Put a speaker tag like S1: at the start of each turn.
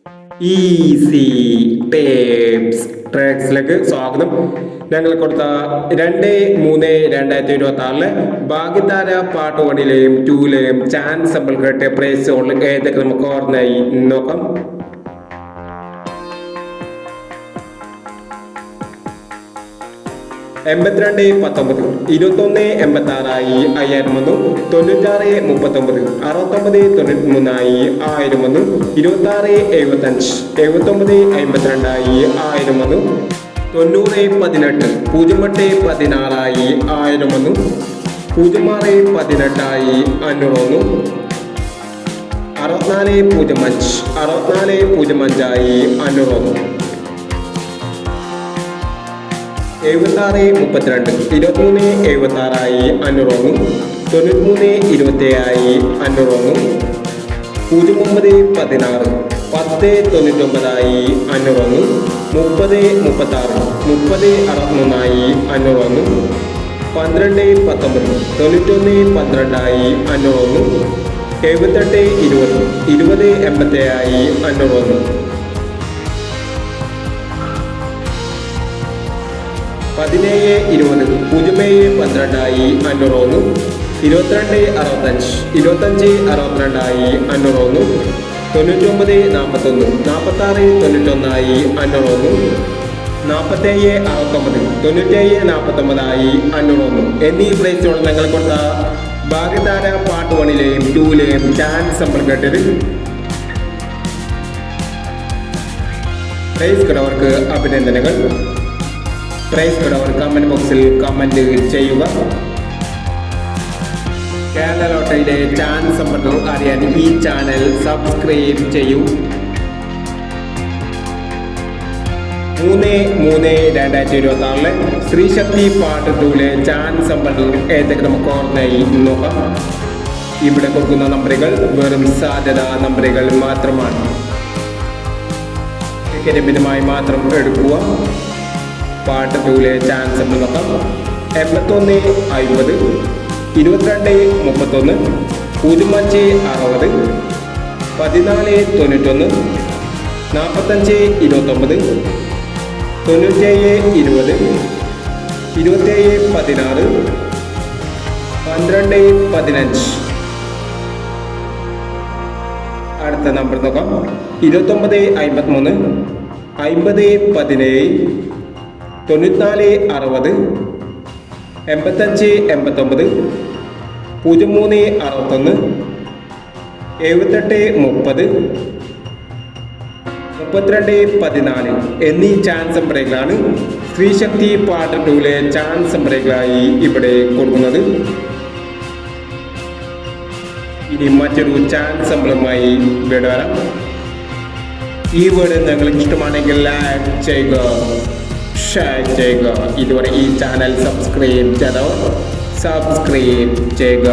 S1: Easy tapes ട്രാക്സിലേക്ക് സ്വാഗതം. ഞങ്ങൾ കൊടുത്ത 2/3/2026 ഭാഗ്യതാര പാർട്ട് 1ലെയും 2ലെയും ചാൻസ് നമ്മൾ കേട്ട പ്രൈസുകൾ ഏതൊക്കെ നമുക്ക് ഓർമ്മയായി നോക്കാം. 82-19 21-86 5000 വന്നു. 96-39 69-93 1000 വന്നു. 26-75 79-52 1000 വന്നു. 90-18 08-16 1000 വന്നു. 06-18 500 വന്നു. 64-05 64-05 500 വന്നു. 76-32 23-76 500 വന്നു. 93-27 500 വന്നു. 09-16 10-99 500 വന്നു. 30-36 30-63 500 വന്നു. 12-19 91-12 500 വന്നു. 78-20 20-87 500 വന്നു. 17-20 07-12 500 വന്നു. 22-65 25-62 500 വന്നു. 99-41 46-91 500 വന്നു. 47-69 97-49 500 വന്നു എന്നീ പ്രൈസുകൾ ഞങ്ങൾ കൊടുത്ത ഭാഗ്യതാര പാർട്ട് 1ലെയും 2ലെയും ചാൻസ് നമ്മൾ കേട്ടത്. പ്രൈസ് കിടവർക്ക് അഭിനന്ദനങ്ങൾ. പ്രൈസ് കിടവർ കമന്റ് ബോക്സിൽ കമന്റ് ചെയ്യുക. കേരള ലോട്ടറിയിലെ ചാൻസ് നമ്പറുകൾ അറിയാൻ ഈ ചാനൽ സബ്സ്ക്രൈബ് ചെയ്യൂ. 3/3/2026 സ്ത്രീശക്തി പാർട്ട് 2ലെ ചാൻസ് നമ്പറുകൾ ഏതൊക്കെ നമുക്ക് ഓർമ്മയായി നോക്കാം. ഇവിടെ കൊടുക്കുന്ന നമ്പറുകൾ വെറും സാധ്യതാ നമ്പറുകൾ മാത്രമാണ്. ടിക്കറ്റ് മാത്രം എടുക്കുക. പാർട്ട് 2ലെ ചാൻസ് നമ്മൾ നോക്കാം. 81-50 22-31 05-60 14-91 45-29 97-20 27-16 12-15. അടുത്ത നമ്പർ നോക്കാം. 29-53 50-17 94-60 85-89 03-61 78-30 32-14 എന്നീ ചാൻസ് നമ്പറുകളാണ് സ്ത്രീശക്തി പാർട്ട് 2ലെ ചാൻസ് നമ്പറുകളായി ഇവിടെ കൊടുക്കുന്നത്. ഇനി മറ്റൊരു ചാൻസ് നമ്പറുമായി വീട് വരാം. ഈ വീഡിയോ നിങ്ങൾക്ക് ഇഷ്ടമാണെങ്കിൽ ലൈക്ക് ചെയ്യുക, ഷെയർ ചെയ്യുക. ഇതുവരെ ഈ ചാനൽ സബ്സ്ക്രൈബ് ചെയ്തവർ സബ്സ്ക്രൈബ് ചെയ്യുക.